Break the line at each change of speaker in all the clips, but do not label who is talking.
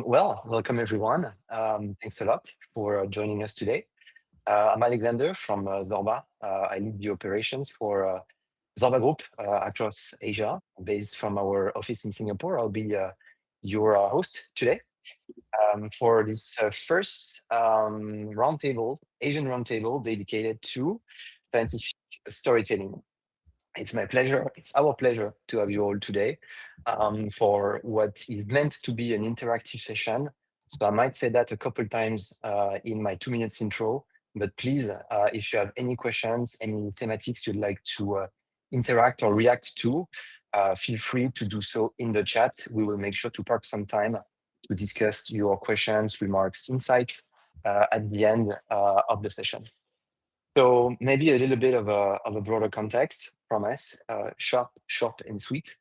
Welcome everyone. Thanks a lot for joining us today. I'm Alexander from Zorba. I lead the operations for Zorba Group across Asia, based from our office in Singapore. I'll be your host today for this first Asian roundtable dedicated to scientific storytelling. It's my pleasure, it's our pleasure to have you all today for what is meant to be an interactive session. So I might say that a couple times in my 2 minutes intro, but please, if you have any questions, any thematics you'd like to interact or react to, feel free to do so in the chat. We will make sure to park some time to discuss your questions, remarks, insights at the end of the session. So maybe a little bit of a broader context from us, short and sweet,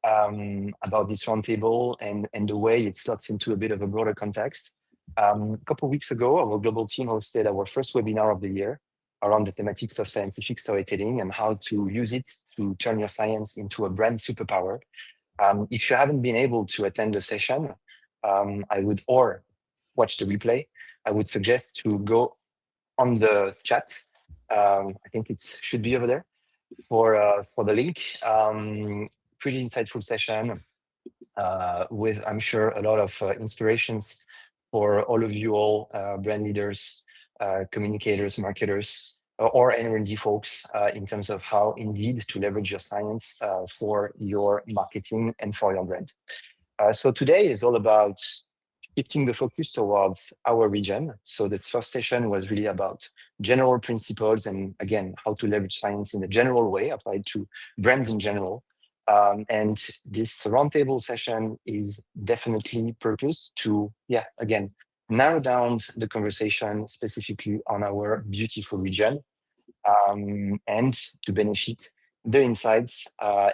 about this roundtable and the way it slots into a bit of a broader context. A couple of weeks ago, our global team hosted our first webinar of the year around the thematics of scientific storytelling and how to use it to turn your science into a brand superpower. If you haven't been able to attend the session, or watch the replay, I would suggest to go on the chat. I think it should be over there for the link. Pretty insightful session with, I'm sure, a lot of inspirations for all of you all brand leaders, communicators, marketers, or R&D folks in terms of how indeed to leverage your science for your marketing and for your brand. So today is all about shifting the focus towards our region. So the first session was really about general principles and, again, how to leverage science in a general way applied to brands in general. And this roundtable session is definitely purposed to, again, narrow down the conversation specifically on our beautiful region and to benefit the insights,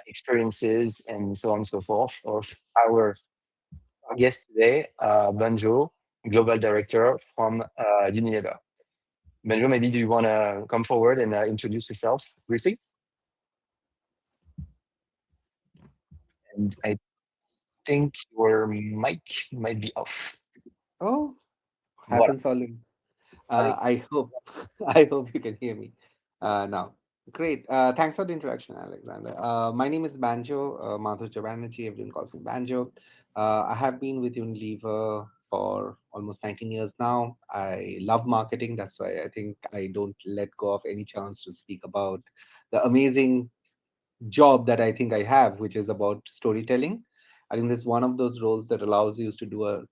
experiences, and so on and so forth of our guest today, Banjo, Global Director from Unilever. Banjo, maybe do you want to come forward and introduce yourself briefly? And I think your mic might be off.
Oh,
Voilà.
happens all in. I hope I hope you can hear me now. Great. Thanks for the introduction, Alexander. My name is Banjo, Madhu Banerjee. Everyone calls me Banjo. I have been with Unilever for almost 19 years now. I love marketing. That's why I think I don't let go of any chance to speak about the amazing job that I think I have, which is about storytelling. I think this is one of those roles that allows you to do a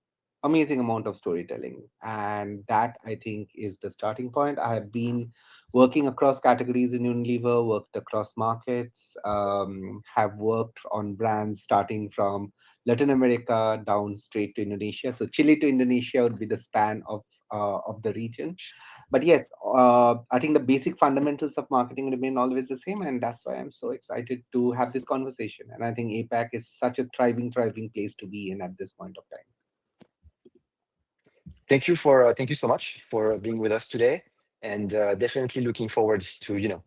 amazing amount of storytelling, and that I think is the starting point. I have been working across categories in Unilever, worked across markets, have worked on brands starting from Latin America down straight to Indonesia. So Chile to Indonesia would be the span of the region. But yes, I think the basic fundamentals of marketing remain always the same, and that's why I'm so excited to have this conversation. And I think APAC is such a thriving place to be in at this point of time.
Thank you so much for being with us today, and definitely looking forward to hear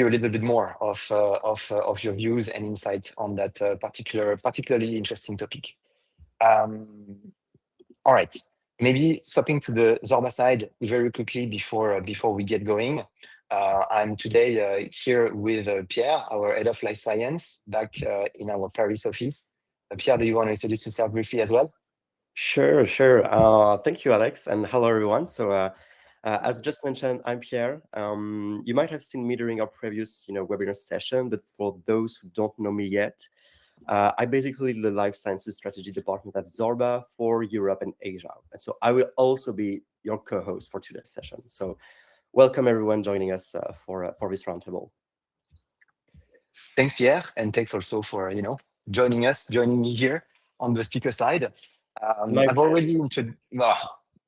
a little bit more of your views and insights on that particularly interesting topic. All right, maybe swapping to the Zorba side very quickly before we get going. I'm today here with Pierre, our head of life science, back in our Paris office. Pierre, do you want to introduce yourself briefly as well?
Sure, sure. Thank you, Alex, and hello, everyone. As just mentioned, I'm Pierre. You might have seen me during our previous, webinar session, but for those who don't know me yet, I basically lead the life sciences strategy department at Zorba for Europe and Asia. And so I will also be your co-host for today's session. So welcome everyone joining us for this roundtable.
Thanks, Pierre, and thanks also for joining me here on the speaker side. I've already introduced.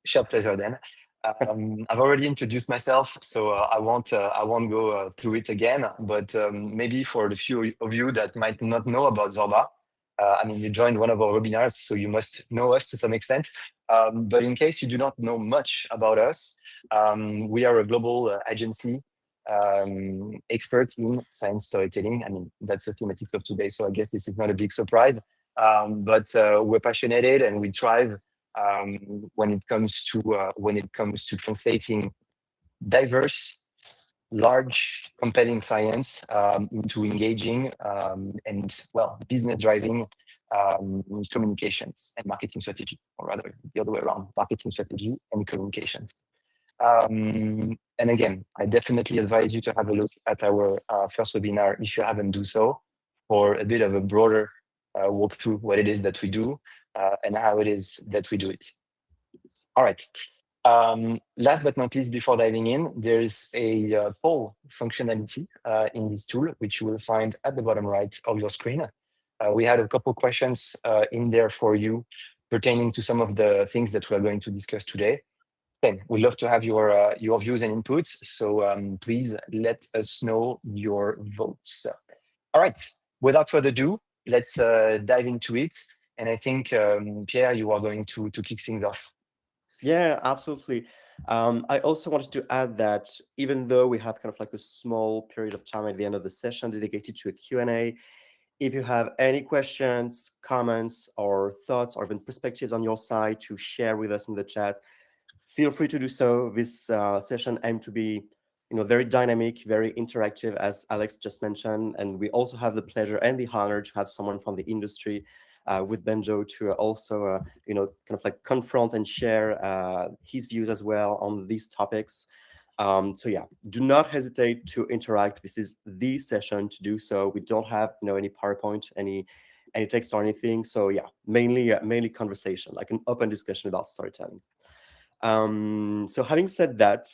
Shared pleasure then. I've already introduced myself, so I won't go through it again. But maybe for the few of you that might not know about Zorba, you joined one of our webinars, so you must know us to some extent. But in case you do not know much about us, we are a global agency experts in science storytelling. That's the thematic of today, so I guess this is not a big surprise. But we're passionate and we thrive when it comes to translating diverse, large, compelling science into engaging and well, business driving communications and marketing strategy, or rather the other way around, marketing strategy and communications. And again, I definitely advise you to have a look at our first webinar if you haven't do so, for a bit of a broader walk through what it is that we do and how it is that we do it. All right. Last but not least, before diving in, there's a poll functionality in this tool, which you will find at the bottom right of your screen. We had a couple questions in there for you pertaining to some of the things that we're going to discuss today. Then we'd love to have your views and inputs. So please let us know your votes. All right. Without further ado, let's dive into it. And I think Pierre, you are going to kick things off.
Yeah, absolutely. I also wanted to add that even though we have kind of like a small period of time at the end of the session dedicated to a Q&A, if you have any questions, comments, or thoughts, or even perspectives on your side to share with us in the chat, feel free to do so. This session aimed to be, very dynamic, very interactive, as Alex just mentioned. And we also have the pleasure and the honor to have someone from the industry with Benjo to also, kind of like confront and share his views as well on these topics. So yeah, do not hesitate to interact. This is the session to do so. We don't have, any PowerPoint, any text or anything. So yeah, mainly conversation, like an open discussion about storytelling. So having said that,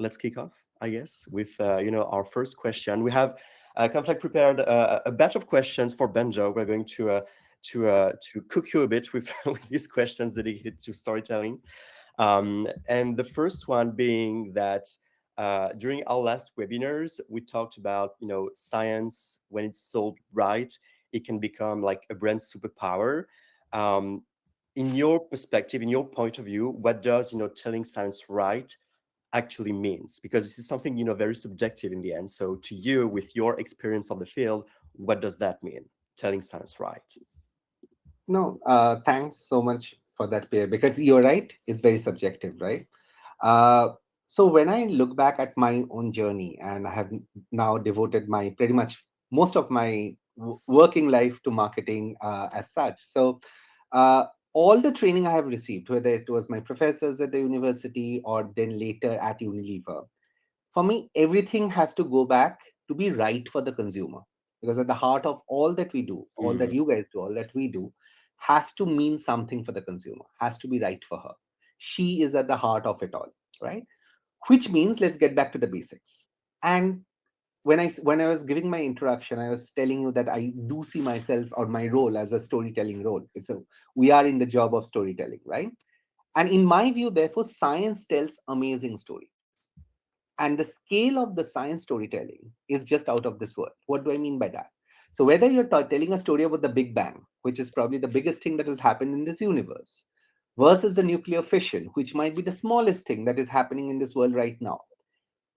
let's kick off, I guess, with our first question. We have kind of like prepared a batch of questions for Benjo. We're going to cook you a bit with with these questions dedicated to storytelling. And the first one being that during our last webinars, we talked about, science, when it's sold right, it can become like a brand superpower. Um, in your perspective, in your point of view, what does, telling science right actually means? Because this is something, very subjective in the end. So to you, with your experience of the field, what does that mean, telling science right?
No, thanks so much for that, Pierre, because you're right, it's very subjective, right? So when I look back at my own journey, and I have now devoted my pretty much most of my working life to marketing as such. So all the training I have received, whether it was my professors at the university or then later at Unilever, for me, everything has to go back to be right for the consumer. Because at the heart of all that we do, all that
Mm,
you guys do, all that we do, has to mean something for the consumer, has to be right for her. She is at the heart of it all, right? Which means let's get back to the basics. And when I was giving my introduction, I was telling you that I do see myself or my role as a storytelling role. It's a We are in the job of storytelling, right? And in my view, therefore, science tells amazing stories. And the scale of the science storytelling is just out of this world. What do I mean by that? So whether you're telling a story about the Big Bang, which is probably the biggest thing that has happened in this universe, versus the nuclear fission, which might be the smallest thing that is happening in this world right now,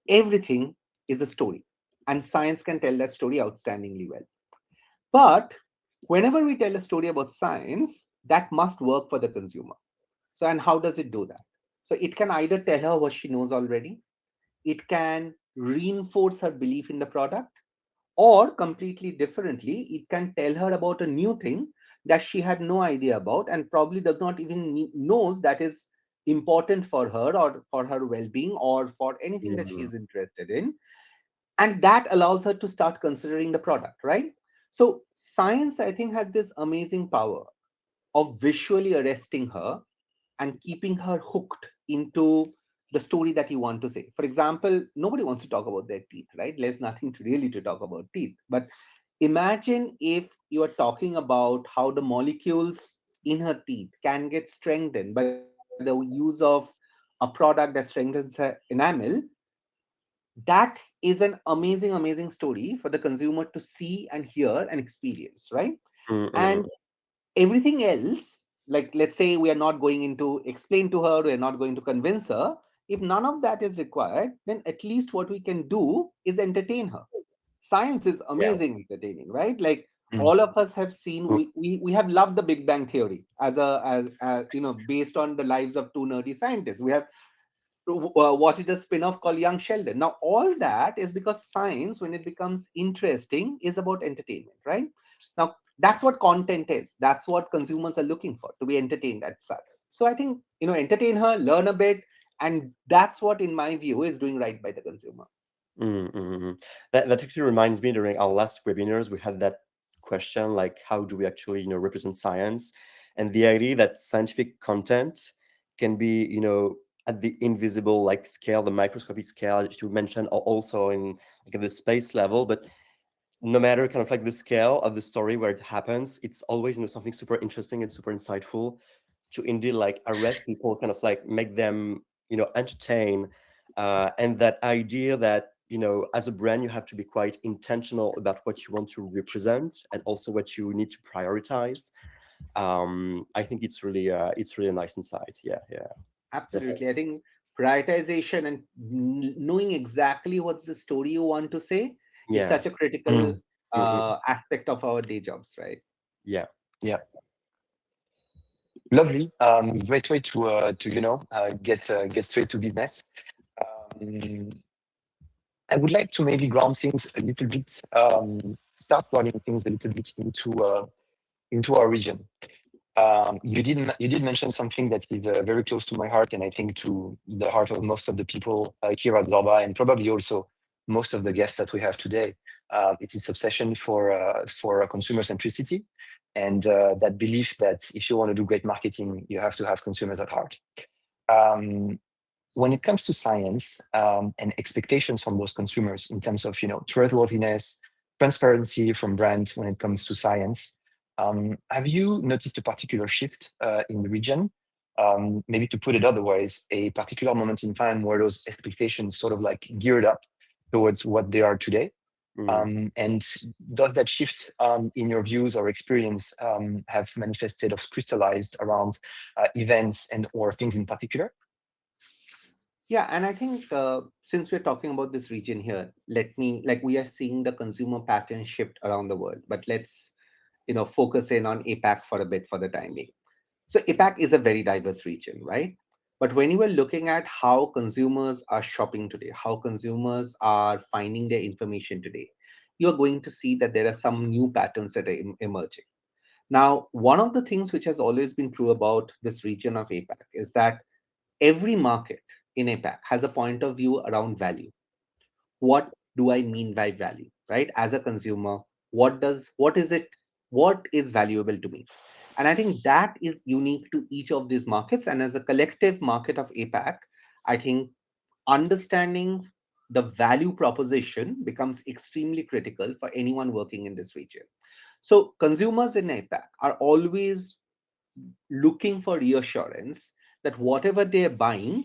everything is a story. And science can tell that story outstandingly well. But whenever we tell a story about science, that must work for the consumer. So, and how does it do that? So, it can either tell her what she knows already, it can reinforce her belief in the product, or completely differently, it can tell her about a new thing that she had no idea about and probably does not even knows that is important for her or for her well-being or for anything that she
mm,
is interested in, and that allows her to start considering the product, right? So science, I think, has this amazing power of visually arresting her and keeping her hooked into the story that you want to say. For example, nobody wants to talk about their teeth, right? There's nothing to really to talk about teeth. But imagine if you are talking about how the molecules in her teeth can get strengthened by the use of a product that strengthens her enamel. That is an amazing, amazing story for the consumer to see and hear and experience, right?
mm,
And
mm.
everything else, like let's say we are not going into explain to her, we're not going to convince her. If none of that is required, then at least what we can do is entertain her. Science is
Yeah.
amazing entertaining, right? Like all of us have seen,
Mm.
we have loved the Big Bang Theory as based on the lives of two nerdy scientists. We have watched a spin-off called Young Sheldon. Now all that is because science, when it becomes interesting, is about entertainment, right? Now that's what content is. That's what consumers are looking for, to be entertained as such. So I think, entertain her, learn a bit, and that's what, in my view, is doing right by the consumer.
That actually reminds me, during our last webinars, we had that question, like, how do we actually, represent science? And the idea that scientific content can be, at the invisible, like, scale, the microscopic scale that you mentioned, or also in, like, at the space level. But no matter kind of like the scale of the story where it happens, it's always, something super interesting and super insightful to indeed like arrest people, kind of like make them, entertain. And that idea that, as a brand, you have to be quite intentional about what you want to represent and also what you need to prioritize. I think it's really a nice insight. Yeah, yeah,
Absolutely.
definitely.
I think prioritization and knowing exactly what's the story you want to say is
Yeah.
such a critical
Mm.
Mm-mm.
aspect of our day jobs, right?
Yeah.
Yeah, lovely. Great way to get straight to business. Um, I would like to maybe ground things a little bit, start grounding things a little bit into our region. You did mention something that is very close to my heart, and I think to the heart of most of the people here at Zorba, and probably also most of the guests that we have today. It is obsession for consumer centricity, and that belief that if you want to do great marketing, you have to have consumers at heart. Um, when it comes to science and expectations from those consumers in terms of trustworthiness, transparency from brand when it comes to science, have you noticed a particular shift in the region? Maybe to put it otherwise, a particular moment in time where those expectations sort of like geared up towards what they are today.
Mm.
And does that shift in your views or experience have manifested or crystallized around events and or things in particular?
Yeah, and I think since we're talking about this region here, let me, like, we are seeing the consumer pattern shift around the world, but let's, focus in on APAC for a bit for the time being. So APAC is a very diverse region, right? But when you were looking at how consumers are shopping today, how consumers are finding their information today, you're going to see that there are some new patterns that are emerging. Now, one of the things which has always been true about this region of APAC is that every market in APAC has a point of view around value. What do I mean by value, right? As a consumer, what is it, what is valuable to me? And I think that is unique to each of these markets. And as a collective market of APAC, I think understanding the value proposition becomes extremely critical for anyone working in this region. So consumers in APAC are always looking for reassurance that whatever they're buying,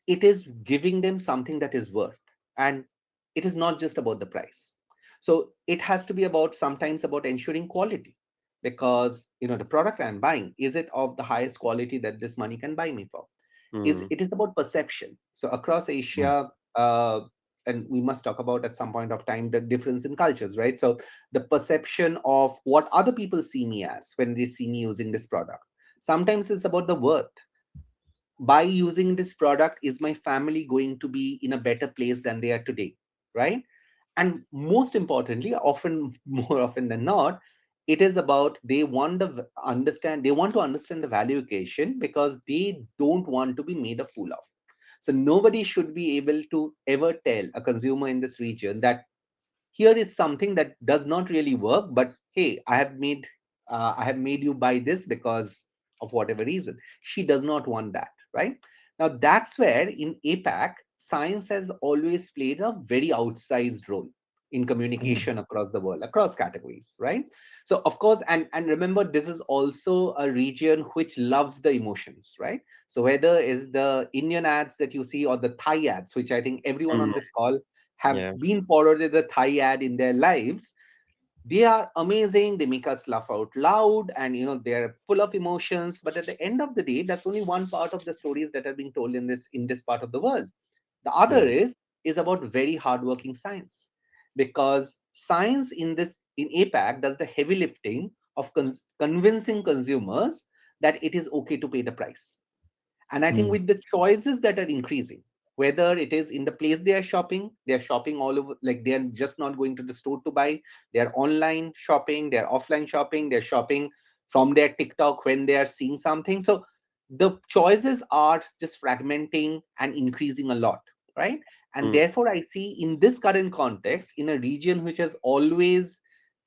it is giving them something that is worth. And it is not just about the price. So it has to be about, sometimes about ensuring quality, because the product I'm buying, is it of the highest quality that this money can buy me for? Is
Mm.
it is about perception. So across
Mm.
Asia, and we must talk about at some point of time the difference in cultures, right? So the perception of what other people see me as when they see me using this product, sometimes it's about the worth. By using this product, is my family going to be in a better place than they are today, right? And most importantly, often more often than not, it is about, they want to understand the value equation, because they don't want to be made a fool of. So nobody should be able to ever tell a consumer in this region that here is something that does not really work, but hey, I have made you buy this because of whatever reason. She does not want that, right? Now that's where in APAC science has always played a very outsized role in
Mm.
communication across the world, across categories, right? So of course, and remember, this is also a region which loves the emotions, right? So whether is the Indian ads that you see, or the Thai ads, which I think everyone on
Mm.
this call have
Yeah.
been forwarded a Thai ad in their lives, they are amazing. They make us laugh out loud, and they're full of emotions. But at the end of the day, that's only one part of the stories that are being told in this part of the world. The other
Yes.
is about very hardworking science, because science in this in APAC does the heavy lifting of convincing consumers that it is okay to pay the price. And I think
Mm,
with the choices that are increasing, whether it is in the place they are shopping all over, like they are just not going to the store to buy, they are online shopping, they are offline shopping, they're shopping from their TikTok when they are seeing something. So the choices are just fragmenting and increasing a lot, right? And
Mm,
therefore, I see in this current context, in a region which has always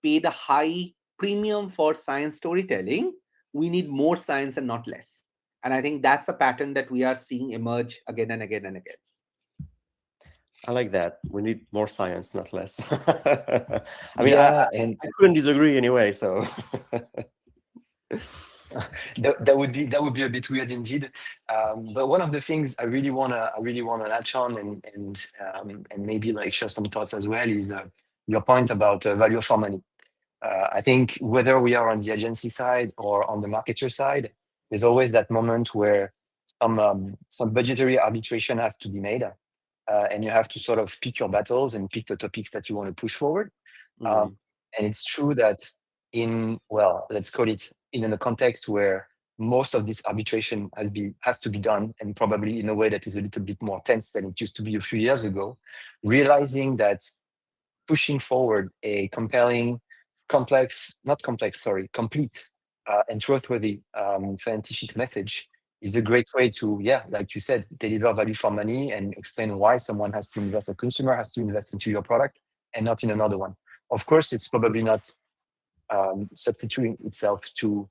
paid a high premium for science storytelling, we need more science and not less. And I think that's the pattern that we are seeing emerge again and again and again.
I like that. We need more science, not less. I mean,
yeah, and
I couldn't disagree anyway. So,
that would be a bit weird indeed. But one of the things I really wanna latch on and maybe like share some thoughts as well is your point about value for money. I think whether we are on the agency side or on the marketer side, there's always that moment where some budgetary arbitration has to be made, and you have to sort of pick your battles and pick the topics that you want to push forward. Um,
mm,
and it's true that let's call it in a context where most of this arbitration has to be done, and probably in a way that is a little bit more tense than it used to be a few years ago, realizing that pushing forward a compelling, not complex, sorry, complete and trustworthy scientific message is a great way to, yeah, like you said, deliver value for money and explain why someone has to invest, a consumer has to invest into your product and not in another one. Of course, it's probably not substituting itself to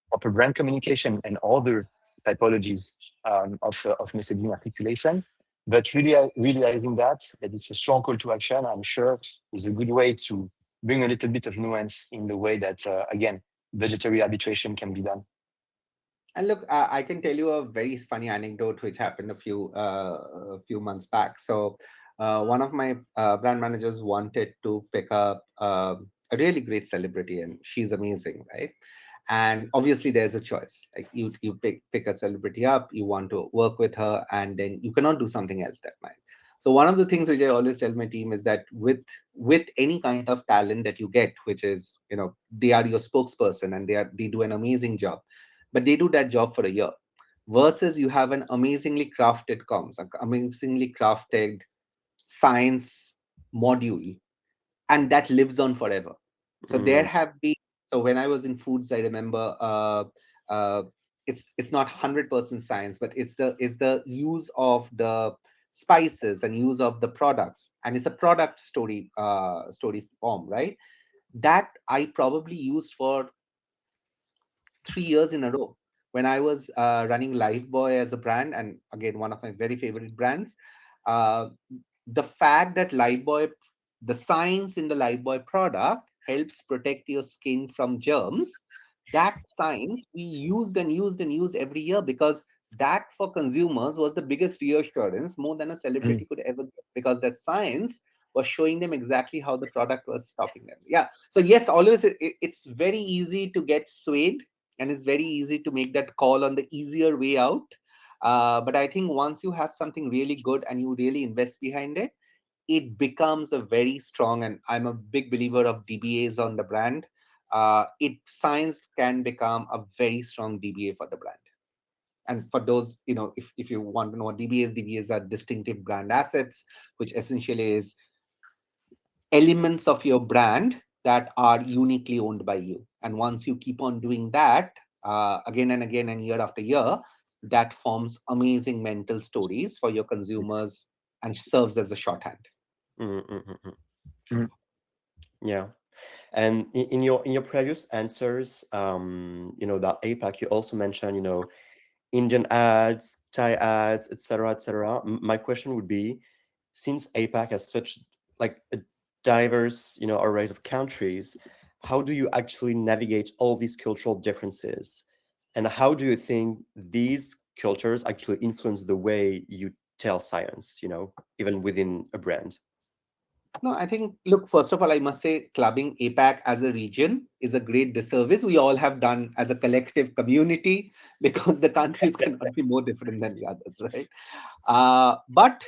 proper brand communication and other typologies of messaging articulation. But really realizing that it's a strong call to action, I'm sure is a good way to bring a little bit of nuance in the way that, again, budgetary arbitration can be done.
And look, I can tell you a very funny anecdote which happened a few months back. So, one of my brand managers wanted to pick up a really great celebrity, and she's amazing, right? And obviously, there's a choice. Like you pick a celebrity up, you want to work with her, and then you cannot do something else that night. So one of the things which I always tell my team is that with any kind of talent that you get, which is, they are your spokesperson and they do an amazing job, but they do that job for a year, versus you have an amazingly crafted comms, an amazingly crafted science module, and that lives on forever. So there
mm,
have been, so when I was in foods, I remember, uh, it's not 100% science, but it's the use of the spices and use of the products, and it's a product story form, right? That I probably used for 3 years in a row when I was running Lifebuoy as a brand, and again, one of my very favorite brands. Uh, the fact that Lifebuoy, the science in the Lifebuoy product helps protect your skin from germs. That science we used and used and used every year, because that for consumers was the biggest reassurance more than a
Mm.
celebrity could ever get, because that science was showing them exactly how the product was stopping them. Yeah. So yes, always it's very easy to get swayed, and it's very easy to make that call on the easier way out. But I think once you have something really good and you really invest behind it, it becomes a very strong. And I'm a big believer of DBAs on the brand. It Science can become a very strong DBA for the brand. And for those, if you want to know what DBAs are distinctive brand assets, which essentially is elements of your brand that are uniquely owned by you. And once you keep on doing that again and again and year after year, that forms amazing mental stories for your consumers and serves as a shorthand.
mm, mm, mm, mm.
Mm.
Yeah. And in your previous answers, about APAC, you also mentioned, Indian ads, Thai ads, etc., etc. My question would be, since APAC has such like a diverse, arrays of countries, how do you actually navigate all these cultural differences? And how do you think these cultures actually influence the way you tell science, even within a brand?
No, I think, look, first of all, I must say clubbing APAC as a region is a great disservice we all have done as a collective community, because the countries cannot be more different than the others, right? But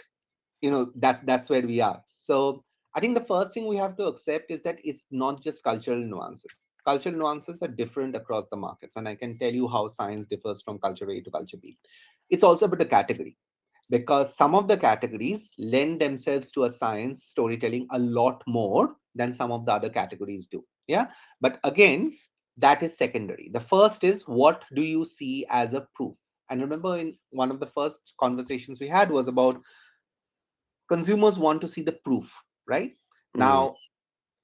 that's where we are. So I think the first thing we have to accept is that it's not just cultural nuances. Cultural nuances are different across the markets, and I can tell you how science differs from culture A to culture B. It's also about the category, because some of the categories lend themselves to a science storytelling a lot more than some of the other categories do. Yeah. But again, that is secondary. The first is, what do you see as a proof? And remember, in one of the first conversations we had was about consumers want to see the proof, right?
Mm,
Now,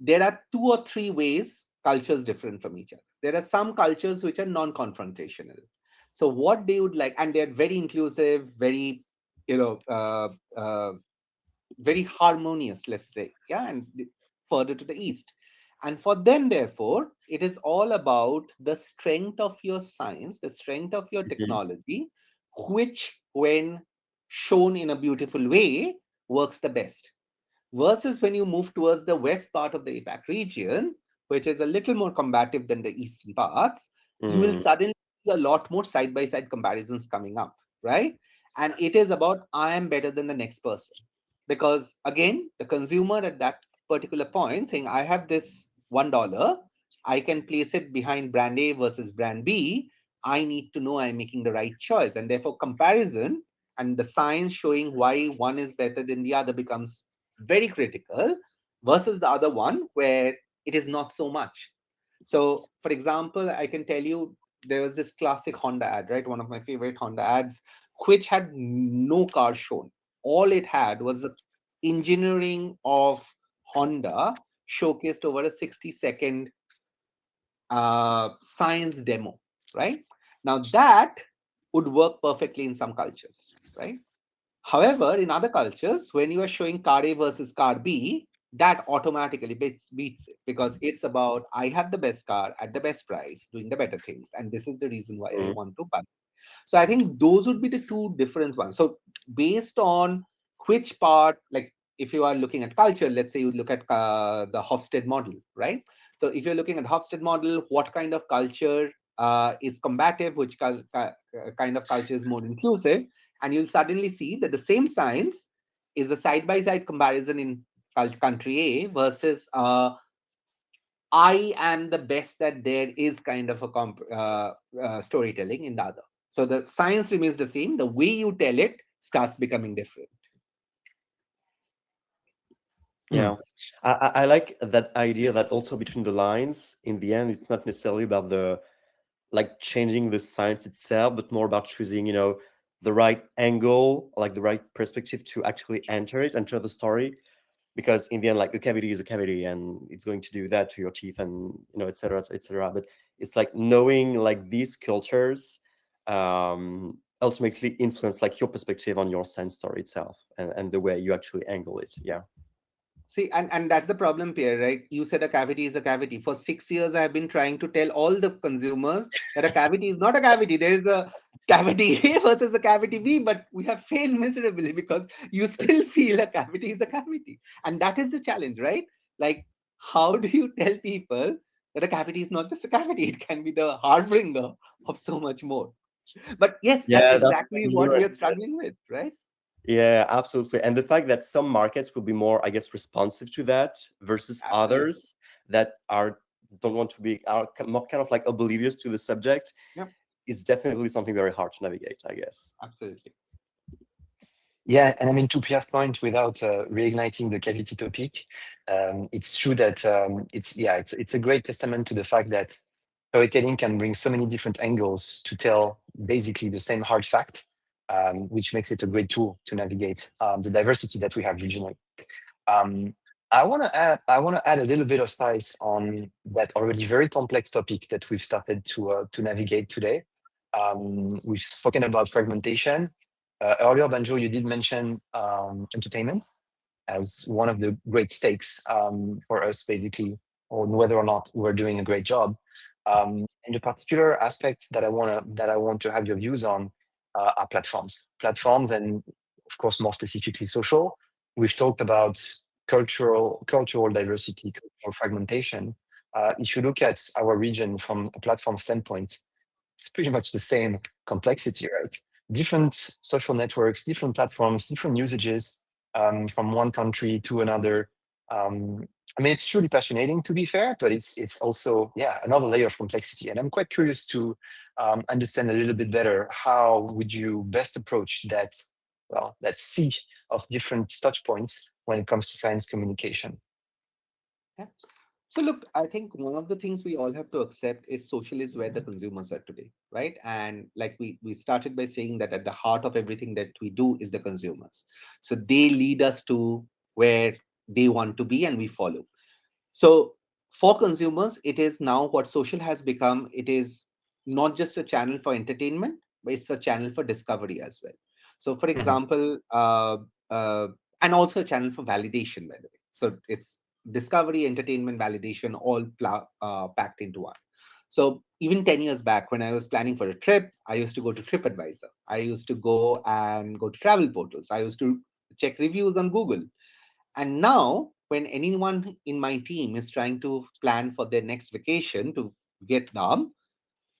there are two or three ways cultures different from each other. There are some cultures which are non-confrontational. So what they would like, and they're very inclusive, very, you know, very harmonious, let's say, yeah, and further to the east. And for them, therefore, it is all about the strength of your science, the strength of your
mhm,
technology, which, when shown in a beautiful way, works the best. Versus when you move towards the west part of the APAC region, which is a little more combative than the eastern parts, you will
mm,
suddenly see a lot more side by side comparisons coming up, right? And it is about, I am better than the next person. Because again, the consumer at that particular point saying, I have this $1, I can place it behind brand A versus brand B. I need to know I'm making the right choice. And therefore, comparison and the science showing why one is better than the other becomes very critical, versus the other one where it is not so much. So, for example, I can tell you there was this classic Honda ad, right? One of my favorite Honda ads, which had no car shown. All it had was the engineering of Honda showcased over a 60-second science demo, right? Now, that would work perfectly in some cultures, right? However, in other cultures, when you are showing car A versus car B, that automatically beats it, because it's about, I have the best car at the best price, doing the better things, and this is the reason why I
mm,
want to buy. So I think those would be the two different ones. So based on which part, like if you are looking at culture, let's say you look at the Hofstede model, right? So if you're looking at Hofstede model, what kind of culture is combative, which kind of culture is more inclusive, and you'll suddenly see that the same science is a side-by-side comparison in country A versus I am the best that there is kind of a storytelling in the other. So the science remains the same. The way you tell it starts becoming different.
yeah. I like that idea that also between the lines, in the end, it's not necessarily about the like changing the science itself, but more about choosing, the right angle, like the right perspective to actually enter the story. Because in the end, like a cavity is a cavity, and it's going to do that to your teeth, and et cetera, et cetera. But it's like knowing like these cultures ultimately influence like your perspective on your science story itself, and the way you actually angle it. Yeah.
See, and that's the problem, Pierre, right? You said a cavity is a cavity. For 6 years, I have been trying to tell all the consumers that a cavity is not a cavity. There is a cavity A versus a cavity B, but we have failed miserably because you still feel a cavity is a cavity. And that is the challenge, right? Like, how do you tell people that a cavity is not just a cavity? It can be the harbinger of so much more. But yes, that's
Yeah, that's
exactly
the
what we are
nuance.
struggling with, right?
Yeah, absolutely. And the fact that some markets will be more, I guess, responsive to that versus
Absolutely.
others that are don't want to be are more kind of like oblivious to the subject
Yeah,
is definitely something very hard to navigate, I guess.
absolutely.
Yeah, and I mean, to Pierre's point, without reigniting the cavity topic, it's true that it's a great testament to the fact that storytelling can bring so many different angles to tell basically the same hard fact, which makes it a great tool to navigate the diversity that we have regionally. Um, I want to add a little bit of spice on that already very complex topic that we've started to navigate today. We've spoken about fragmentation. Earlier, Banjo, you did mention entertainment as one of the great stakes for us, basically, on whether or not we're doing a great job. And the particular aspect that I want to have your views on are platforms, and of course, more specifically, social. We've talked about cultural diversity, cultural fragmentation. If you look at our region from a platform standpoint, it's pretty much the same complexity, right? Different social networks, different platforms, different usages from one country to another. Um, I mean, it's truly fascinating to be fair, but it's also another layer of complexity. And I'm quite curious to understand a little bit better how would you best approach that sea of different touch points when it comes to science communication.
Yeah. So look, I think one of the things we all have to accept is social is where the consumers are today, right? And like we started by saying that at the heart of everything that we do is the consumers. So they lead us to where they want to be and we follow. So for consumers, it is now what social has become. It is not just a channel for entertainment, but it's a channel for discovery as well. So, for
Mhm.
example, uh, and also a channel for validation, by the way. So it's discovery, entertainment, validation, all packed into one. So even 10 years back, when I was planning for a trip, I used to go to TripAdvisor. I used to go to travel portals. I used to check reviews on Google. And now, when anyone in my team is trying to plan for their next vacation to Vietnam,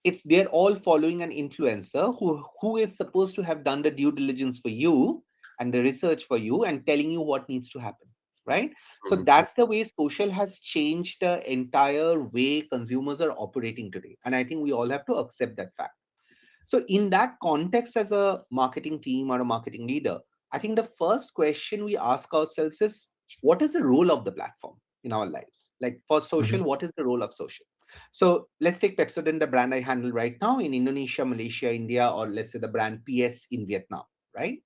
it's they're all following an influencer who is supposed to have done the due diligence for you and the research for you and telling you what needs to happen, right? So
Mhm.
that's the way social has changed the entire way consumers are operating today. And I think we all have to accept that fact. So, in that context, as a marketing team or a marketing leader, I think the first question we ask ourselves is what is the role of the platform in our lives? Like for social,
Mhm.
what is the role of social? So, let's take Pepsodent, the brand I handle right now in Indonesia, Malaysia, India, or let's say the brand PS in Vietnam, right?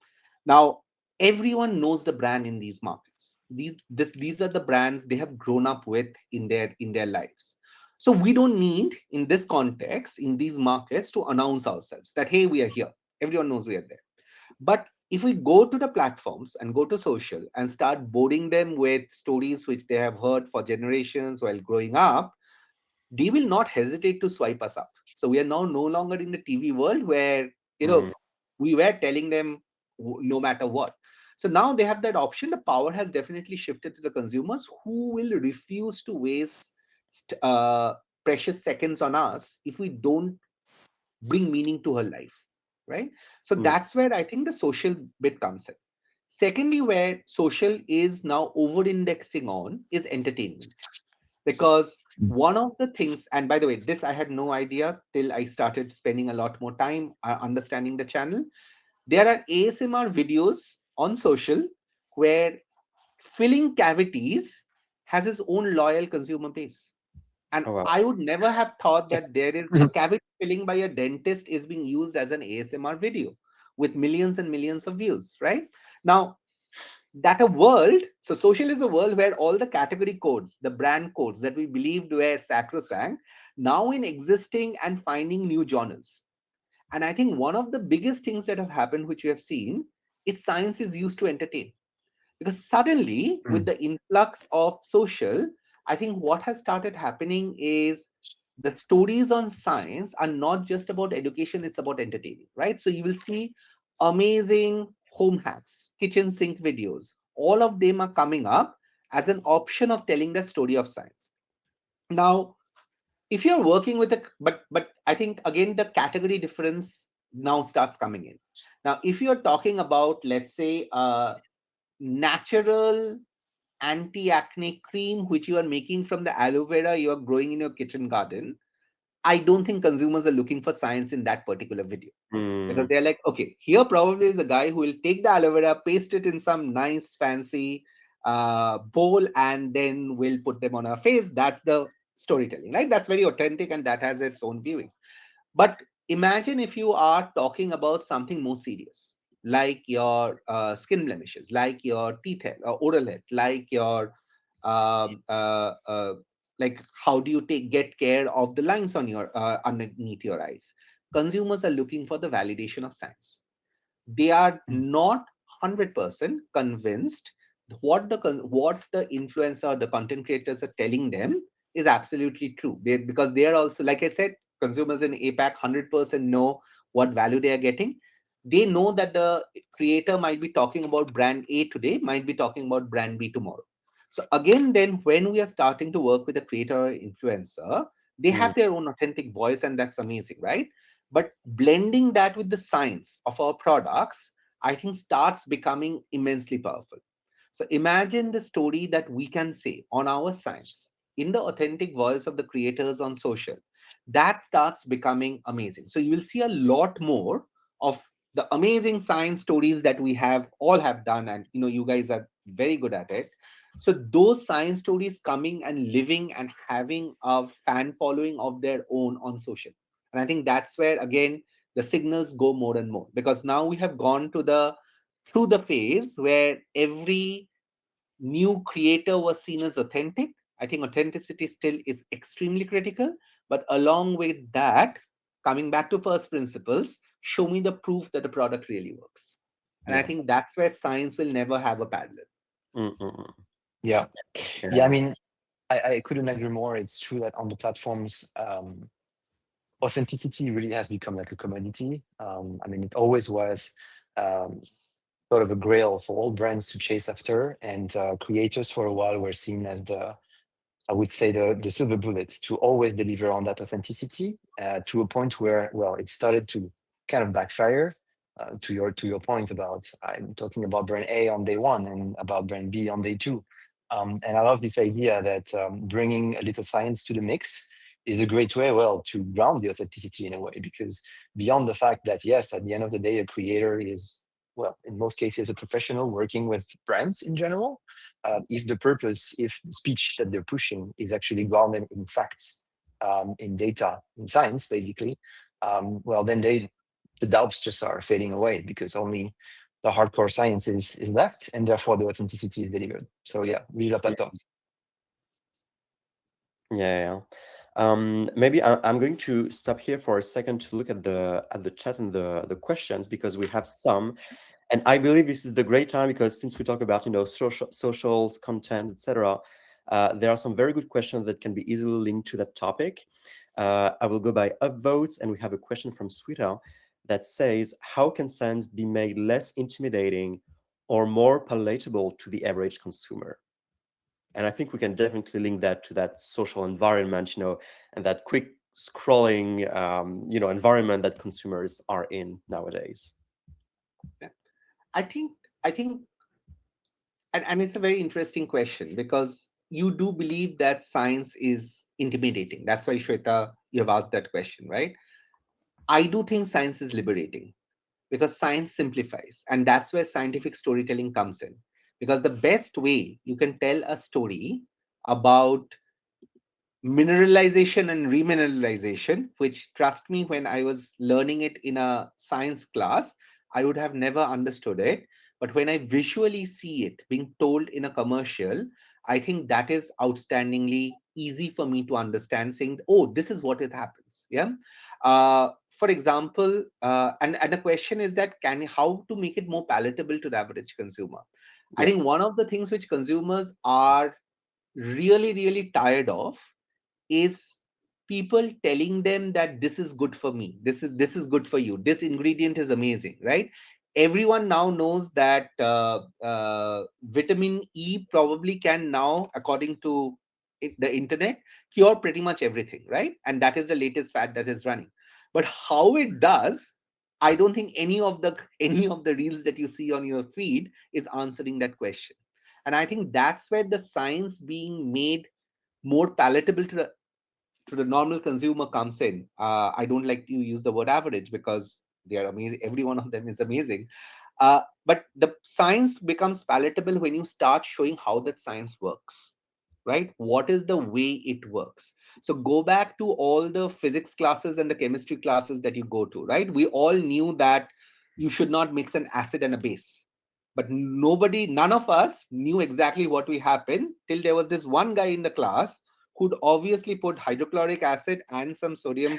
Now, everyone knows the brand in these markets. These are the brands they have grown up with in their lives. So we don't need, in this context, in these markets, to announce ourselves that, hey, we are here. Everyone knows we are there. But if we go to the platforms and go to social and start boarding them with stories which they have heard for generations while growing up, they will not hesitate to swipe us up. So we are now no longer in the TV world where, you
Mm.
know, we were telling them no matter what. So now they have that option. The power has definitely shifted to the consumers who will refuse to waste uh, precious seconds on us if we don't bring meaning to her life, right? So
Mm.
that's where I think the social bit comes in. Secondly, where social is now over indexing on is entertainment, because one of the things, and by the way, this I had no idea till I started spending a lot more time understanding the channel. There are ASMR videos on social where filling cavities has its own loyal consumer base. And
Oh wow.
I would never have thought that there is a cavity filling by a dentist is being used as an ASMR video with millions and millions of views, right? Now, that a world, so social is a world where all the category codes, the brand codes that we believed were sacrosanct, now in existing and finding new genres. And I think one of the biggest things that have happened, which we have seen, is science is used to entertain. Because suddenly, with
Mm.
the influx of social, I think what has started happening is the stories on science are not just about education, it's about entertaining, right? So you will see amazing home hacks, kitchen sink videos. All of them are coming up as an option of telling the story of science. Now, if you're working with a but I think again the category difference now starts coming in. Now, if you're talking about, let's say, natural anti-acne cream which you are making from the aloe vera you are growing in your kitchen garden, I don't think consumers are looking for science in that particular video, because
Mm.
they're like, okay, here probably is a guy who will take the aloe vera, paste it in some nice fancy bowl, and then will put them on our face. That's the storytelling, right? That's very authentic and that has its own viewing. But imagine if you are talking about something more serious, like your skin blemishes, like your teeth health, or oral health, like your um, uh, uh, like how do you get care of the lines on your underneath your eyes. Consumers are looking for the validation of science. They are not 100% convinced what the influencer or the content creators are telling them is absolutely true. Because they are also, like I said, consumers in APAC 100% know what value they are getting. They know that the creator might be talking about brand A today, might be talking about brand B tomorrow. So again, then when we are starting to work with a creator or influencer, they
Mm.
have their own authentic voice, and that's amazing, right? But blending that with the science of our products, I think starts becoming immensely powerful. So imagine the story that we can say on our science in the authentic voice of the creators on social. That starts becoming amazing. So you will see a lot more of the amazing science stories that we have all have done, and you guys are very good at it. So those science stories coming and living and having a fan following of their own on social. And I think that's where again the signals go more and more, because now we have gone to the through the phase where every new creator was seen as authentic. I think authenticity still is extremely critical, but along with that, coming back to first principles, show me the proof that the product really works. And I
Yeah.
think that's where science will never have a parallel.
Mm-mm.
Yeah. Yeah, I
Yeah.
mean, I couldn't agree more. It's true that on the platforms, authenticity really has become like a commodity. I mean, it always was um, sort of a grail for all brands to chase after, and creators for a while were seen as the, I would say, the silver bullet to always deliver on that authenticity, to a point where, well, it started to kind of backfire. To your point about, I'm talking about brand A on day one and about brand B on day two. And I love this idea that bringing a little science to the mix is a great way, well, to ground the authenticity in a way, because beyond the fact that, yes, at the end of the day, a creator is, well, in most cases, a professional working with brands in general. If the purpose, if the speech that they're pushing is actually grounded in facts, in data, in science, basically, well, then the doubts just are fading away, because only the hardcore science is left, and therefore the authenticity is delivered. So yeah, really love that thought.
Yeah, yeah. Maybe I'm going to stop here for a second to look at the chat and the questions, because we have some, and I believe this is the great time, because since we talk about socials, content, etc., there are some very good questions that can be easily linked to that topic. I will go by upvotes, and we have a question from Sweeter that says, "How can science be made less intimidating or more palatable to the average consumer?" And I think we can definitely link that to that social environment, and that quick scrolling, environment that consumers are in nowadays.
Yeah. I think, I think, and it's a very interesting question, because you do believe that science is intimidating. That's why, Shweta, you have asked that question, right? I do think science is liberating, because science simplifies, and that's where scientific storytelling comes in. Because the best way you can tell a story about mineralization and remineralization, which, trust me, when I was learning it in a science class, I would have never understood it. But when I visually see it being told in a commercial, I think that is outstandingly easy for me to understand, saying, oh, this is what it happens. Yeah. For example, and the question is that, can how to make it more palatable to the average consumer? I
Yeah.
think one of the things which consumers are really, really tired of is people telling them that this is good for me, this is good for you, this ingredient is amazing, right? Everyone now knows that vitamin E probably can now, according to the internet, cure pretty much everything, right? And that is the latest fad that is running. But how it does, I don't think any of the any of the reels that you see on your feed is answering that question. And I think that's where the science being made more palatable to the normal consumer comes in. I don't like to use the word average, because they are amazing. Every one of them is amazing. But the science becomes palatable when you start showing how that science works, right? What is the way it works? So go back to all the physics classes and the chemistry classes that you go to, right? We all knew that you should not mix an acid and a base. But none of us knew exactly what will happen till there was this one guy in the class who'd obviously put hydrochloric acid and some sodium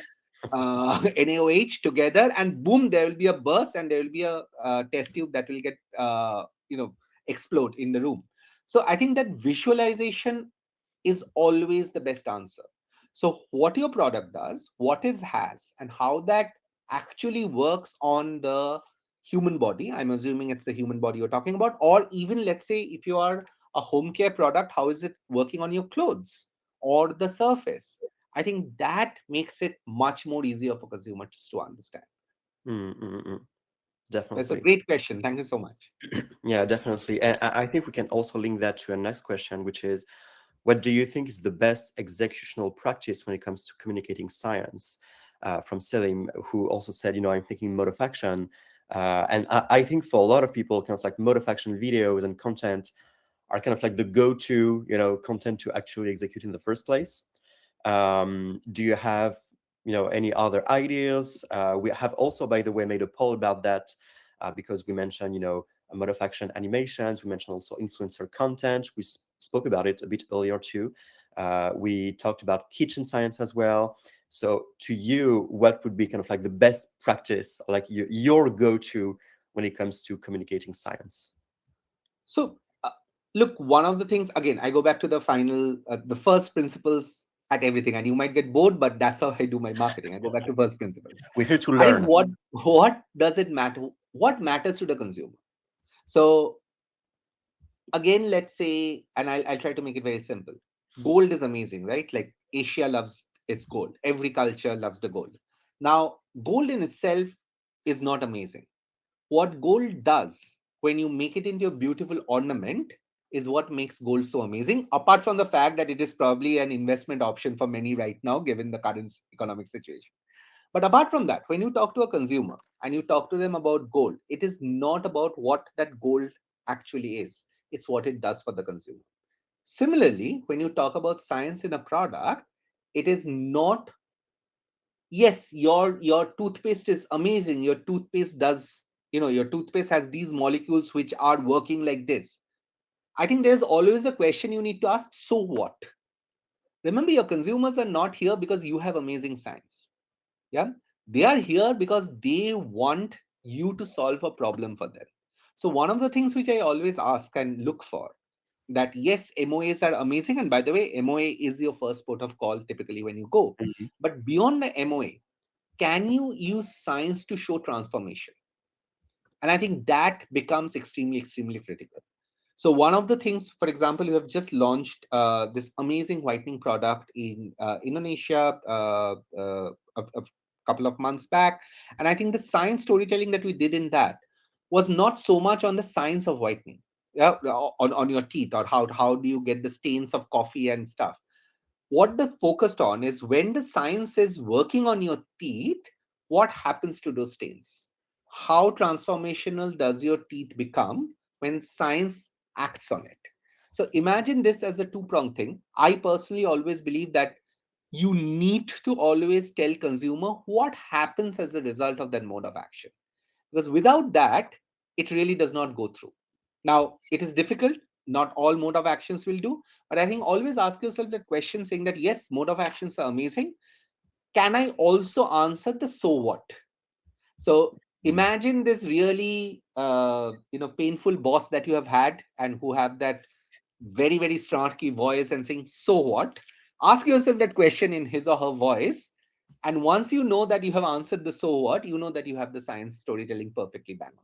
NaOH together, and boom, there will be a burst, and there will be a test tube that will get explode in the room. So I think that visualization is always the best answer. So what your product does, what it has, and how that actually works on the human body. I'm assuming it's the human body you're talking about, or even, let's say, if you are a home care product, how is it working on your clothes or the surface? I think that makes it much more easier for consumers to understand.
Mm, mm, mm.
That's a
Definitely.
great question. Thank you so much.
Yeah, definitely. And I think we can also link that to a next question, which is, what do you think is the best executional practice when it comes to communicating science? From Selim, who also said, I'm thinking mode of action. And I think for a lot of people, kind of like mode of action videos and content are kind of like the go-to, content to actually execute in the first place. Do you have, any other ideas? We have also, by the way, made a poll about that because we mentioned, a mode of action animations. We mentioned also influencer content. We spoke about it a bit earlier too. We talked about kitchen science as well. So to you, what would be kind of like the best practice, like your go-to when it comes to communicating science?
So, look, one of the things, again, I go back to the first principles at everything, and you might get bored, but that's how I do my marketing. I go back to first principles.
We're here to
I think
learn.
what does it matter? What matters to the consumer? So, again, let's say, and I'll try to make it very simple. Gold is amazing, right? Like Asia loves its gold. Every culture loves the gold. Now, gold in itself is not amazing. What gold does when you make it into a beautiful ornament is what makes gold so amazing, apart from the fact that it is probably an investment option for many right now, given the current economic situation. But apart from that, when you talk to a consumer and you talk to them about gold, it is not about what that gold actually is, it's what it does for the consumer. Similarly, when you talk about science in a product, it is not, yes, your toothpaste is amazing, your toothpaste does, your toothpaste has these molecules which are working like this. I think there's always a question you need to ask, so what? Remember, your consumers are not here because you have amazing science. Yeah, they are here because they want you to solve a problem for them. So one of the things which I always ask and look for, that yes, MOAs are amazing, and by the way, MOA is your first port of call typically when you go,
Mhm.
but beyond the MOA, can you use science to show transformation? And I think that becomes extremely critical. So one of the things, for example, you have just launched this amazing whitening product in Indonesia a couple of months back, and I think the science storytelling that we did in that was not so much on the science of whitening, yeah, on your teeth, or how do you get the stains of coffee and stuff. What they focused on is when the science is working on your teeth, what happens to those stains? How transformational does your teeth become when science acts on it? So imagine this as a two-pronged thing. I personally always believe that you need to always tell consumer what happens as a result of that mode of action, because without that, it really does not go through. Now, it is difficult, not all mode of actions will do, but I think always ask yourself that question, saying that yes, mode of actions are amazing, can I also answer the so what? So imagine this really painful boss that you have had, and who have that very snarky voice and saying so what. Ask yourself that question in his or her voice, and once you know that you have answered the so what, you know that you have the science storytelling perfectly bang on.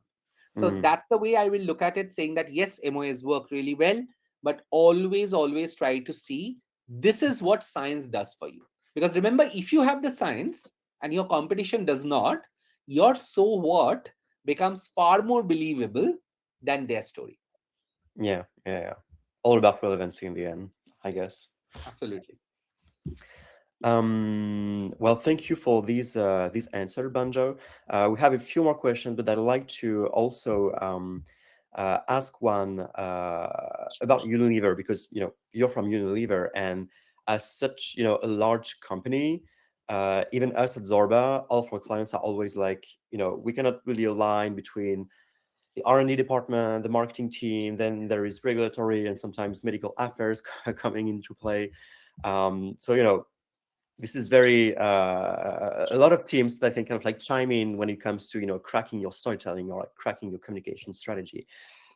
So
Mm.
that's the way I will look at it, saying that yes, MOAs work really well, but always try to see this is what science does for you. Because remember, if you have the science and your competition does not, your so what becomes far more believable than their story.
Yeah, yeah, yeah. All about relevancy in the end, I guess.
Absolutely.
Well, thank you for this answer, Banjo. We have a few more questions, but I'd like to also ask one about Unilever, because you're from Unilever, and as such, a large company. Even us at Zorba, all of our clients are always like, we cannot really align between the R&D department, the marketing team, then there is regulatory and sometimes medical affairs coming into play. So this is very a lot of teams that can kind of like chime in when it comes to cracking your storytelling or like cracking your communication strategy.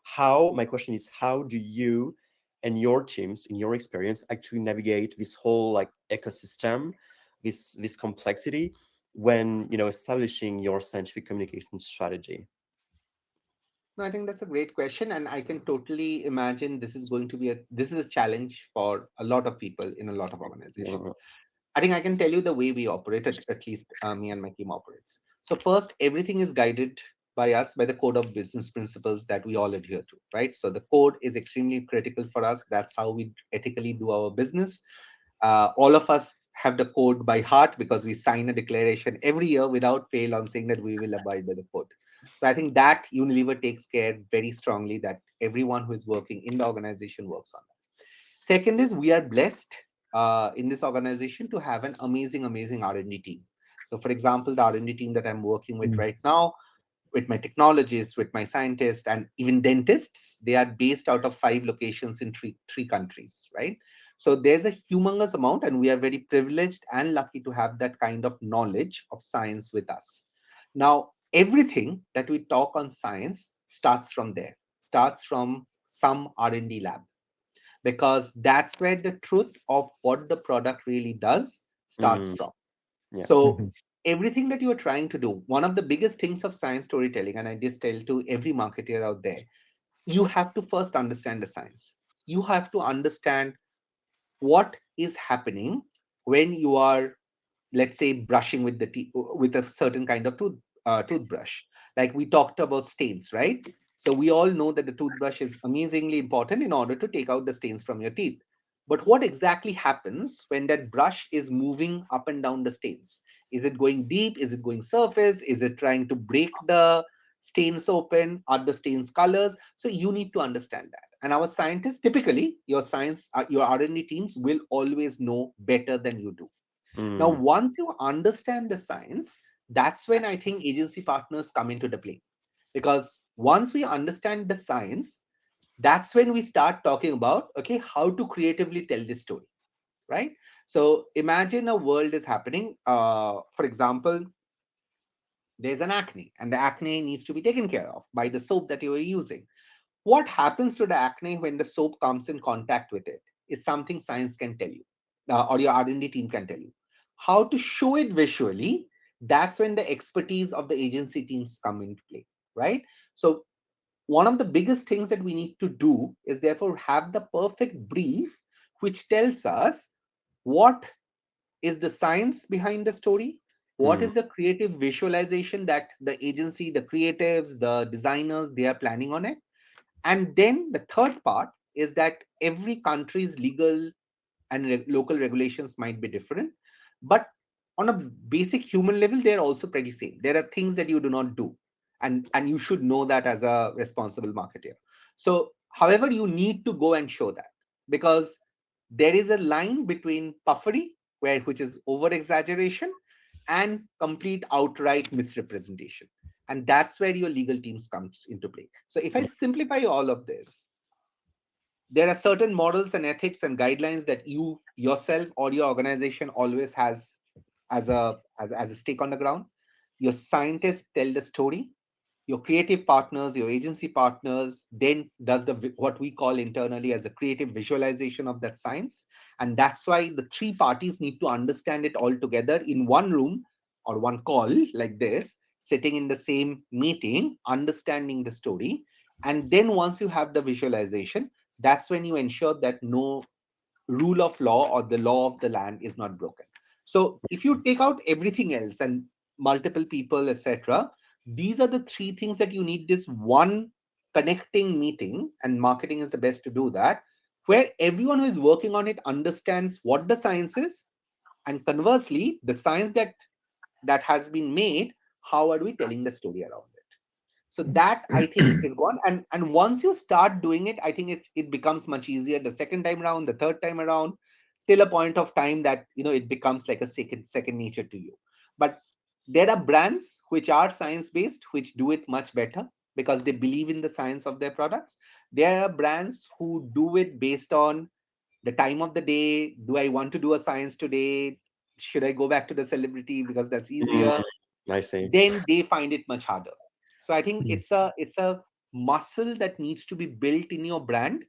How My question is, how do you and your teams, in your experience, actually navigate this whole like ecosystem, this complexity when establishing your scientific communication strategy?
No, I think that's a great question, and I can totally imagine this is a challenge for a lot of people in a lot of organizations.
Mhm.
I think I can tell you the way we operate, at least me and my team operates. So first, everything is guided by us by the code of business principles that we all adhere to, right? So the code is extremely critical for us. That's how we ethically do our business. All of us have the code by heart because we sign a declaration every year without fail on saying that we will abide by the code. So I think that Unilever takes care very strongly that everyone who is working in the organization works on that. Second is we are blessed in this organization to have an amazing R&D team. So for example, the R&D team that I'm working with
Mm.
right now, with my technologists, with my scientists, and even dentists, they are based out of 5 locations in three countries, right? So there's a humongous amount, and we are very privileged and lucky to have that kind of knowledge of science with us. Now, everything that we talk on science starts from there, starts from some R&D lab, because that's where the truth of what the product really does starts
Mm,
from.
yeah.
So
Mhm.
everything that you are trying to do, one of the biggest things of science storytelling, and I just tell to every marketer out there, you have to first understand the science. You have to understand what is happening when you are, let's say, brushing with the with a certain kind of toothbrush. Like we talked about stains, right? So we all know that the toothbrush is amazingly important in order to take out the stains from your teeth. But what exactly happens when that brush is moving up and down the stains? Is it going deep? Is it going surface? Is it trying to break the stains open? Are the stains colors? So you need to understand that. And our scientists, typically, your your R&D teams will always know better than you do. Now,
Mm,
once you understand the science, that's when I think agency partners come into the play. Because once we understand the science, that's when we start talking about, okay, how to creatively tell this story, right? So imagine a world is happening. For example, there's an acne, and the acne needs to be taken care of by the soap that you are using. What happens to the acne when the soap comes in contact with it is something science can tell you, or your R&D team can tell you. How to show it visually, that's when the expertise of the agency teams come into play, right? So one of the biggest things that we need to do is therefore have the perfect brief which tells us what is the science behind the story, what
mm,
is the creative visualization that the agency, the creatives, the designers, they are planning on it. And then the third part is that every country's legal and local regulations might be different, but on a basic human level, they're also pretty same. There are things that you do not do, and you should know that as a responsible marketer. So, however, you need to go and show that, because there is a line between puffery, which is over exaggeration, and complete outright misrepresentation, and that's where your legal teams comes into play. So if I
yeah.
simplify all of this, there are certain models and ethics and guidelines that you yourself or your organization always has as a stake on the ground. Your scientists tell the story, your creative partners, your agency partners then does what we call internally as a creative visualization of that science. And that's why the three parties need to understand it all together in one room or one call like this, sitting in the same meeting, understanding the story. And then once you have the visualization, that's when you ensure that no rule of law or the law of the land is not broken. So if you take out everything else and multiple people, etc., these are the three things that you need this one connecting meeting, and marketing is the best to do that, where everyone who is working on it understands what the science is, and conversely, the science that has been made, how are we telling the story around it? So that I think is gone. And once you start doing it, I think it becomes much easier the second time around, the third time around, till a point of time that it becomes like a second nature to you. But there are brands which are science based, which do it much better because they believe in the science of their products. There are brands who do it based on the time of the day. Do I want to do a science today? Should I go back to the celebrity because that's
Mm,
easier?
I see.
Then they find it much harder. So I think it's a muscle that needs to be built in your brand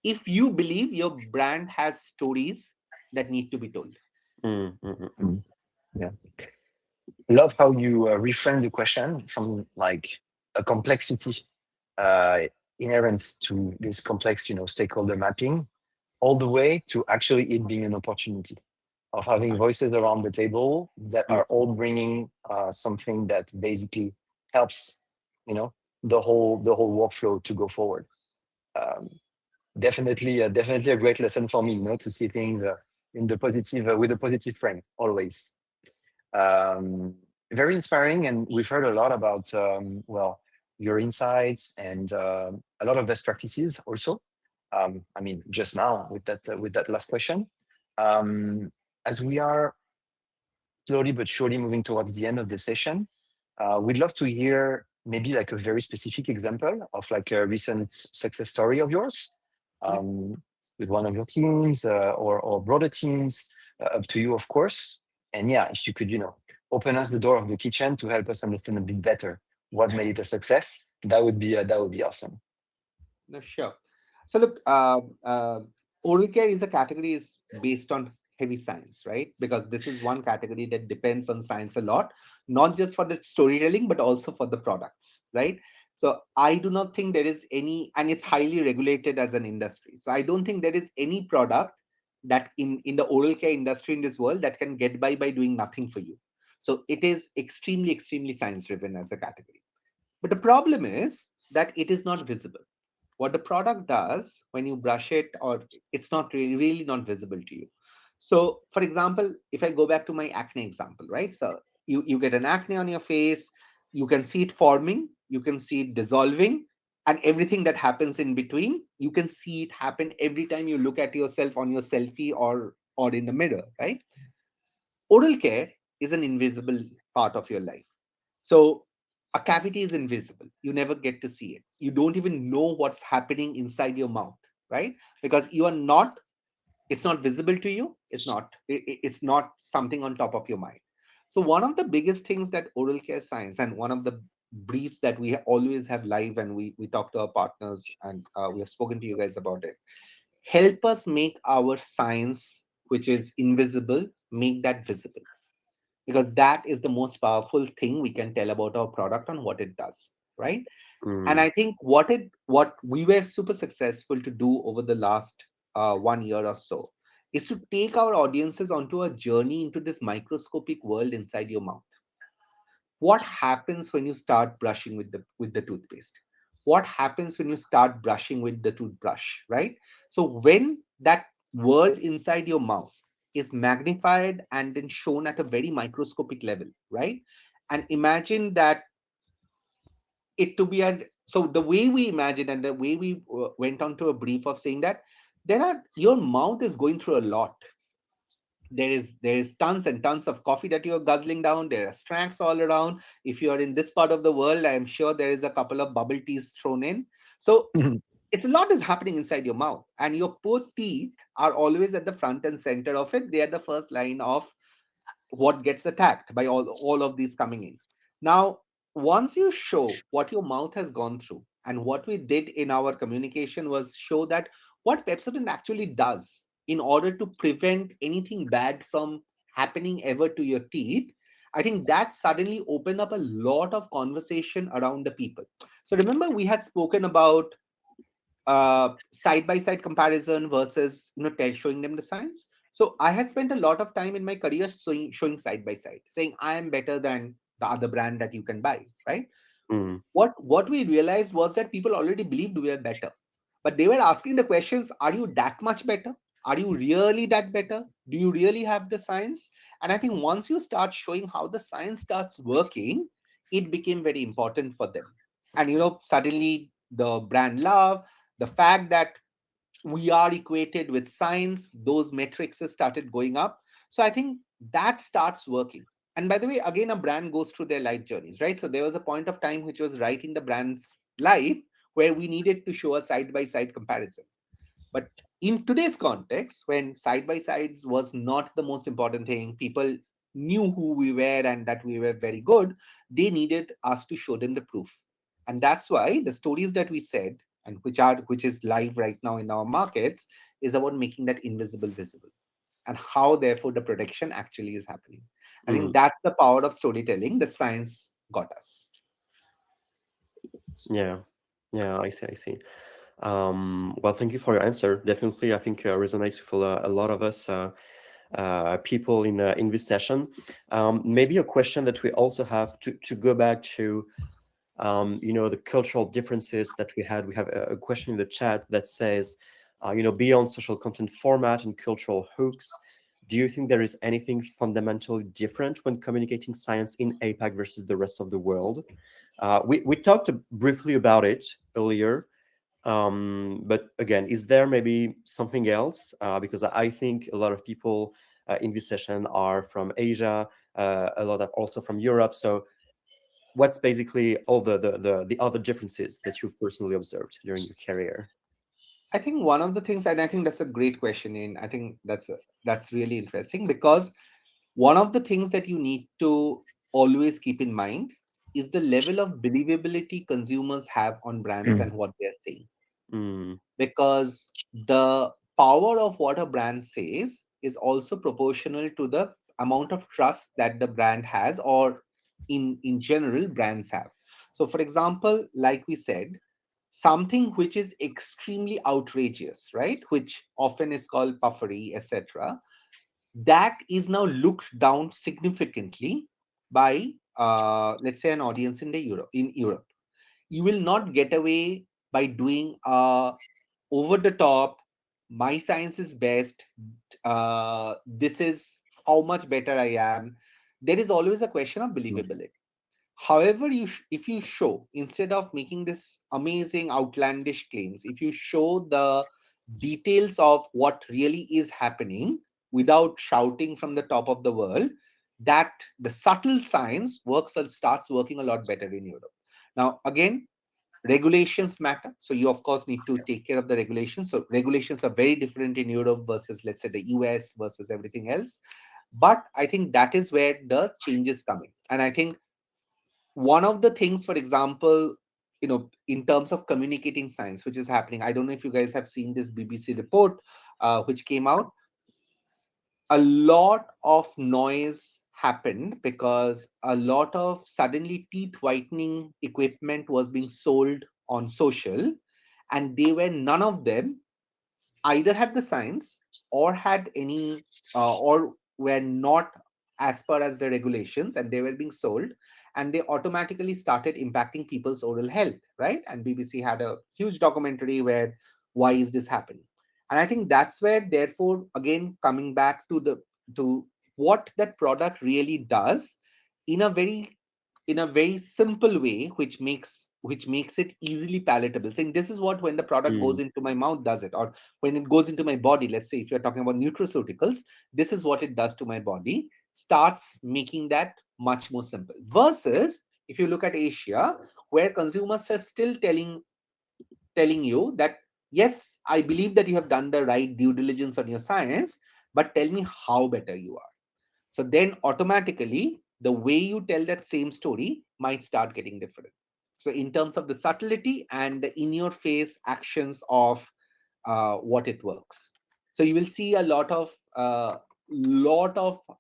if you believe your brand has stories that need to be told.
Mm, mm, mm, mm.
Mm. Yeah. Love how you reframe the question from like a complexity uh, inherent to this complex, stakeholder mapping, all the way to actually it being an opportunity of having voices around the table that
Mm,
are all bringing something that basically helps, the whole workflow to go forward. Um, definitely a great lesson for me, to see things in the positive with a positive frame always. Um, Very inspiring, and we've heard a lot about your insights and a lot of best practices also. I mean, just now with that last question, um, as we are slowly but surely moving towards the end of the session, we'd love to hear maybe like a very specific example of like a recent success story of yours,
Yeah.
um, with one of your teams or broader teams, up to you, of course. And yeah, if you could, open us the door of the kitchen to help us understand a bit better what made it a success, that would be awesome.
No, sure. So look, oral care is a category is based on heavy science, right? Because this is one category that depends on science a lot, not just for the storytelling, but also for the products, right? So I do not think there is any, and it's highly regulated as an industry. So I don't think there is any product that in the oral care industry in this world that can get by doing nothing for you. So it is extremely science driven as a category. But the problem is that it is not visible. What the product does when you brush it, or it's not really not visible to you. So for example, if I go back to my acne example, right? So you get an acne on your face, you can see it forming, you can see it dissolving, and everything that happens in between, you can see it happen every time you look at yourself on your selfie or in the mirror, right? Oral care is an invisible part of your life. So a cavity is invisible. You never get to see it. You don't even know what's happening inside your mouth, right? Because you are not, it's not visible to you. It's not something on top of your mind. So one of the biggest things that oral care science, and one of the briefs that we always have live, and we talk to our partners, and we have spoken to you guys about it, help us make our science, which is invisible, make that visible, because that is the most powerful thing we can tell about our product and what it does, right? And
Mm,
I think what we were super successful to do over the last 1 year or so is to take our audiences onto a journey into this microscopic world inside your mouth. What happens when you start brushing with the toothpaste? What happens when you start brushing with the toothbrush, right? So when that world inside your mouth is magnified and then shown at a very microscopic level, right? And imagine that it to be a, so the way we imagine and the way we went on to a brief of saying that your mouth is going through a lot. There is tons and tons of coffee that you're guzzling down. There are snacks all around. If you are in this part of the world, I'm sure there is a couple of bubble teas thrown in. So it's a lot is happening inside your mouth, and your poor teeth are always at the front and center of it. They are the first line of what gets attacked by all of these coming in. Now, once you show what your mouth has gone through, and what we did in our communication was show that what Pepsodent actually does in order to prevent anything bad from happening ever to your teeth, I think that suddenly opened up a lot of conversation around the people. So remember, we had spoken about side by side comparison versus showing them the science. So I had spent a lot of time in my career showing side by side, saying I am better than the other brand that you can buy, right?
mm,
What we realized was that people already believed we were better, but they were asking the questions: are you that much better? Are you really that better? Do you really have the science? And I think once you start showing how the science starts working, it became very important for them. And suddenly the brand love, the fact that we are equated with science, those metrics has started going up. So I think that starts working. And by the way, again, a brand goes through their life journeys, right? So there was a point of time which was right in the brand's life where we needed to show a side by side comparison. But in today's context, when side by sides was not the most important thing, people knew who we were and that we were very good, they needed us to show them the proof. And that's why the stories that we said, and which is live right now in our markets, is about making that invisible visible, and how therefore the protection actually is happening. I think
mm.
that's the power of storytelling that science got us.
Yeah, yeah, I see. Well, thank you for your answer. Definitely, I think resonates with a lot of us people in this session. Maybe a question that we also have to go back to the cultural differences that we had. We have a question in the chat that says, beyond social content format and cultural hooks, do you think there is anything fundamentally different when communicating science in APAC versus the rest of the world? We talked briefly about it earlier, but again, is there maybe something else? Because I think a lot of people in this session are from Asia, a lot of also from Europe. So what's basically all the other differences that you've personally observed during your career?
I think one of the things, and I think that's a great question, and I think that's really interesting because one of the things that you need to always keep in mind is the level of believability consumers have on brands
Mm,
and what they're saying.
Mm,
Because the power of what a brand says is also proportional to the amount of trust that the brand has, or in general brands have. So for example, like we said, something which is extremely outrageous, right, which often is called puffery, etc., that is now looked down significantly by let's say an audience in Europe. You will not get away by doing a over the top, my science is best, this is how much better I am. There is always a question of
mm,
believability. However, if you show, instead of making this amazing outlandish claims, if you show the details of what really is happening without shouting from the top of the world, that the subtle science starts working a lot better in Europe. Now again, regulations matter, so you of course need to take care of the regulations. So regulations are very different in Europe versus, let's say, the US versus everything else. But I think that is where the change is coming. And I think one of the things, for example, in terms of communicating science, which is happening, I don't know if you guys have seen this BBC report which came out. A lot of noise happened because a lot of suddenly teeth whitening equipment was being sold on social, and they were none of them either had the science or had any or were not as per as the regulations, and they were being sold, and they automatically started impacting people's oral health, right? And BBC had a huge documentary where why is this happening. And I think that's where, therefore, again, coming back to what that product really does in a very simple way, which makes it easily palatable, saying this is what, when the product
mm.
goes into my mouth, does it, or when it goes into my body, let's say if you're talking about nutraceuticals, this is what it does to my body, starts making that much more simple. Versus if you look at Asia, where consumers are still telling you that, yes, I believe that you have done the right due diligence on your science, but tell me how better you are. So then automatically, the way you tell that same story might start getting different. So in terms of the subtlety and the in your face actions of what it works. So you will see a lot of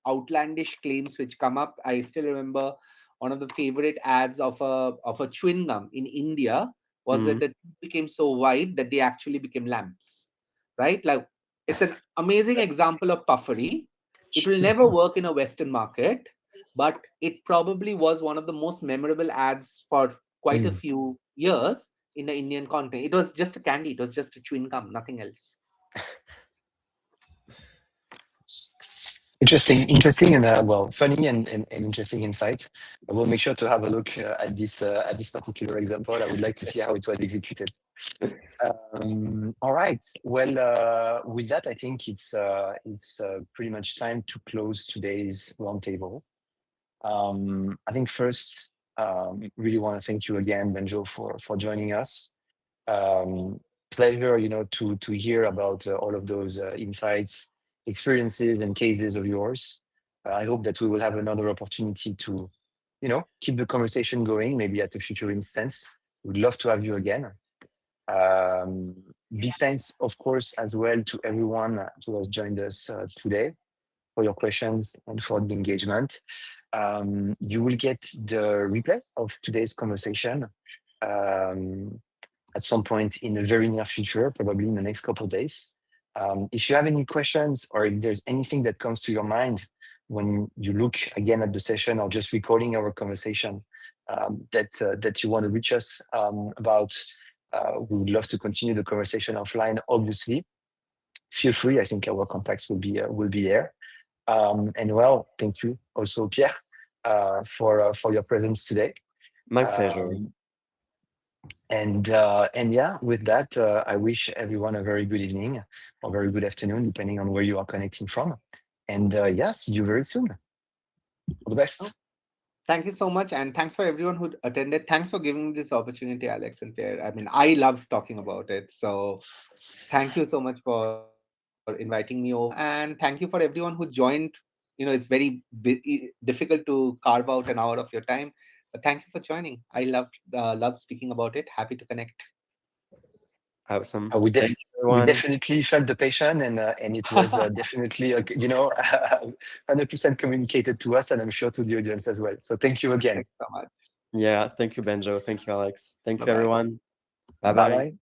outlandish claims which come up. I still remember one of the favorite ads of a chewing gum in India was that
Mm.
the teeth became so wide that they actually became lamps, right? Like, it's an amazing example of puffery. It will never work in a Western market, but it probably was one of the most memorable ads for quite a
mm.
few years in the Indian content. It was just a candy, it was just a chewing gum, nothing else.
Interesting, and well, funny and interesting insight. I will make sure to have a look at this particular example. I would like to see how it was executed. All right. Well, with that, I think it's pretty much time to close today's roundtable. I think first, really want to thank you again, Benjo, for joining us. Um, Pleasure, to hear about all of those insights, experiences, and cases of yours. I hope that we will have another opportunity to, keep the conversation going, maybe at a future instance. We'd love to have you again. Um, Big thanks, of course, as well to everyone who has joined us today for your questions and for the engagement. You will get the replay of today's conversation um, at some point in the very near future, probably in the next couple of days. If you have any questions or if there's anything that comes to your mind when you look again at the session or just recording our conversation, that you want to reach us about, we would love to continue the conversation offline. Obviously, feel free. I think our contacts will be there. And well, thank you also, Pierre, for your presence today.
My pleasure.
Um, and yeah, with that, I wish everyone a very good evening or very good afternoon, depending on where you are connecting from. And yeah, see you very soon. All the best.
Thank you so much, and thanks for everyone who attended. Thanks for giving me this opportunity, Alex and Pierre. I mean, I love talking about it. So thank you so much for inviting me over, and thank you for everyone who joined. It's very difficult to carve out an hour of your time, but thank you for joining. I love speaking about it. Happy to connect.
Awesome.
We
Thank
def
you,
we
everyone.
definitely felt the passion, and it was definitely 100% communicated to us, and I'm sure to the audience as well. So thank you again.
Thanks so much.
Yeah, thank you, Benjo. Thank you, Alex. Thank
Bye
you,
bye.
everyone. Bye
Bye
bye.
bye.